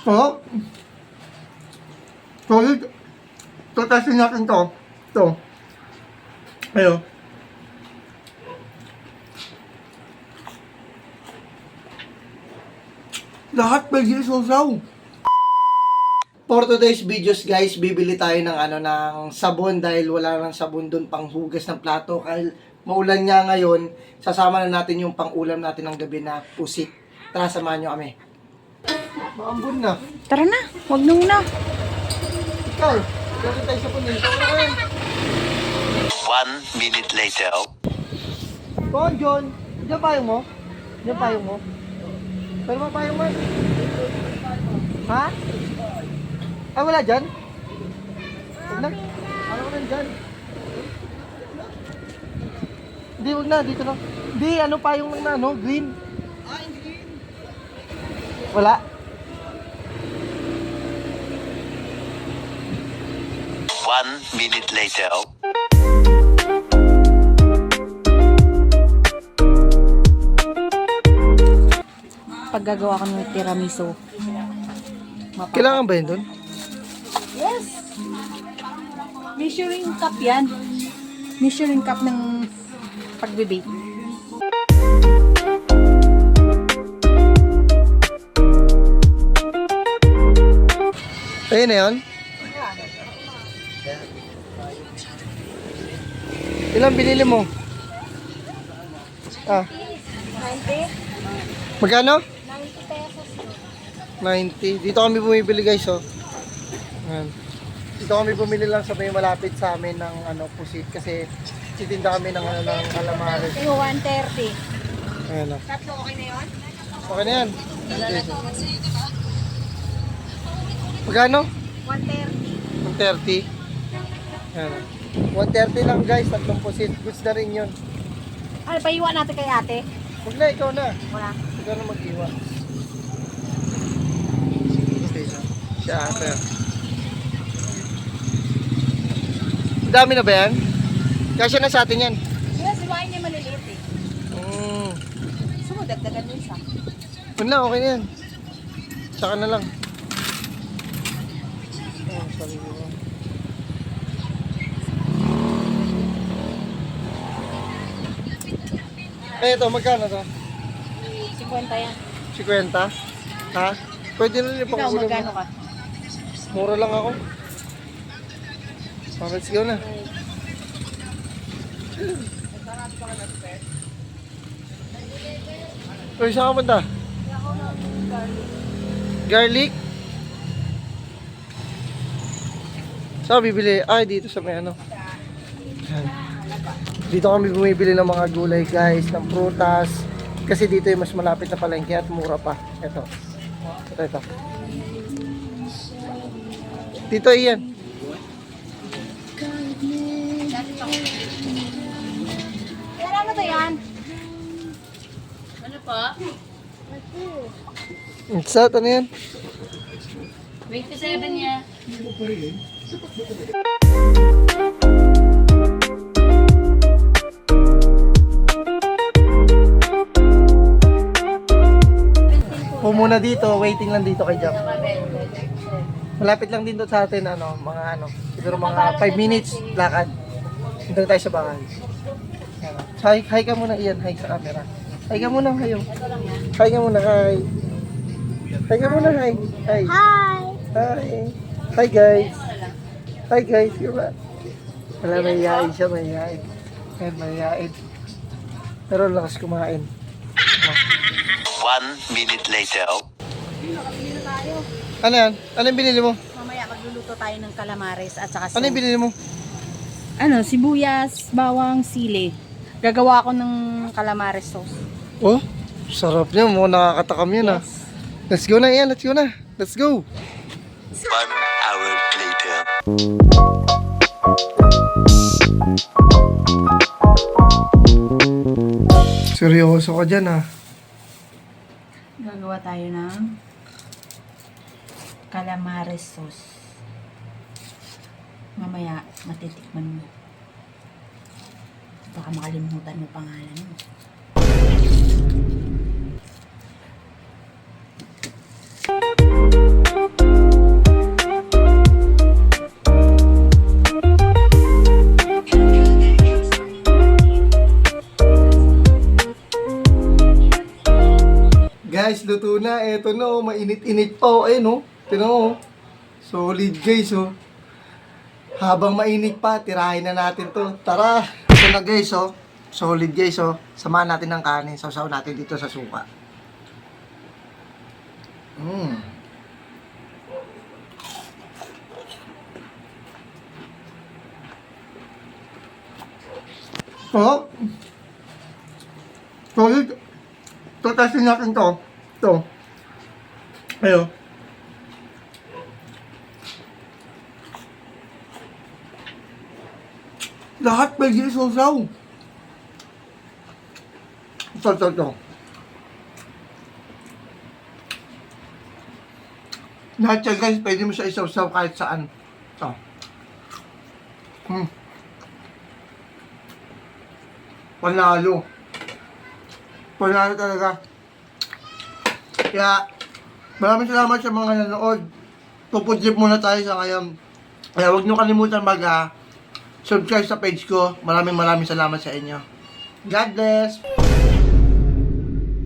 Oh. Solid. Tatasin natin to. Ito. Ayun. Lahat pwede sausaw. For today's videos guys, bibili tayo ng ng sabon dahil wala nang sabon doon pang hugas ng plato. Kahit maulan nga ngayon, sasama na natin yung pang-ulam natin ng gabi na pusit. Tara, samahan nyo kami. Maambun na. Tara na, wag nung na. Ikaw, gano'n tayo sa punin. Ikaw na kayo. 1 minute later. Oh, John. Diyan payong mo? Diyan payong mo? Pero mo payong mo? Ha? Ay, wala dyan? Huwag na. Ano ko na dyan? Hindi, huwag na. Dito na. Hindi, ano payong lang na, ano? Green. Ah, green. Wala. One minute later. Paggagawa ko ng tiramisu. Kailangan ba yun doon? Yes! Measuring cup yan. Measuring cup ng pagbibake. Ayun na yun? Ilang binili mo? Ah. 90? Magkano? 90 pesos. 90. Dito kami bumibili guys, oh. Ayan. Dito kami bumili lang sa may malapit sa amin ng pusit kasi titinda kami ng ng calamares. Yung 130. Ayan, oh. Tatlo okay na yun? Okay na yan. Okay. Magkano? 130. 130. Ayan, oh. 130 lang guys, tatlong pusit. Goods na rin yun. Ano, paiwan natin kay ate? Huwag na, ikaw na. Wala. Ikaw na mag-iwa. Siya ate. Dami na ba yan? Kasya na sa atin yan. Yes, iwain niya maliliit eh. Mm. Gusto mo, dagdagan mo isa. Huwag na, okay na yan. Tsaka na lang. Oh, sorry mo. Eh, ito, magkano to? 50 yan. 50? Ha? Pwede na rin Ikaw, pang-ulam. magkano ka? Mura lang ako. So, let's go na. Uy, saan ka punta? Garlic? Saan bibili? Ay, dito sa may ano. Yan. Dito kami bumibili ng mga gulay guys, ng prutas. Kasi dito yung mas malapit na palengke at mura pa. Ito. Ito. Dito iyan. Kaya ano to yan? Ano pa? Saan? Ano yan? 27 niya. Muna dito, waiting lang dito kay Jam. Malapit lang din doon sa atin, siguro mga 5 minutes lakad. Dito tayo sa bahay. Hi ka muna, Ian, hi sa camera. Hi ka muna, hayo. Hi ka muna, hi. Hi ka muna, hi. Hi. Hi. Hi guys. Hi guys, diba? Wala, mahihain siya, mahihain. Ayan, mahihain. Pero lakas kumain. 1 minute later. Ano yan? Ano yung binili mo? Mamaya magluluto tayo ng calamares at saka Ano yung binili mo? ano, sibuyas, bawang, sili. Gagawa ako ng calamares sauce. Oh, sarap niya. Mukhang nakakatakam yan ah. Let's go na yan, let's go na. Let's go. 1 hour later. Seryoso ka dyan ah. Gagawa tayo ng calamares sauce. Mamaya matitikman mo. Baka makalimutan mo pangalan mo. luto na. Eto na, oh, mainit-init pa. Oh. Ayun, oh. Tignan mo, oh. Solid, guys, oh. Habang mainit pa, tirahin na natin to. Tara! Ito na, guys, oh. Solid, guys, oh. Samahan natin ng kanin. Sausaw natin dito sa suka. Oh. Solid. Tatasin natin to. Ito. Ayun. Lahat pwede sausaw. Ito. Lahat yan, guys, pwede mo siya isawsaw kahit saan. Ito. Panalo. Panalo talaga. Kaya, maraming salamat sa mga nanood. Pupudlip muna tayo sa ngayon. Kaya huwag nyo kalimutan subscribe sa page ko. Maraming salamat sa inyo. God bless!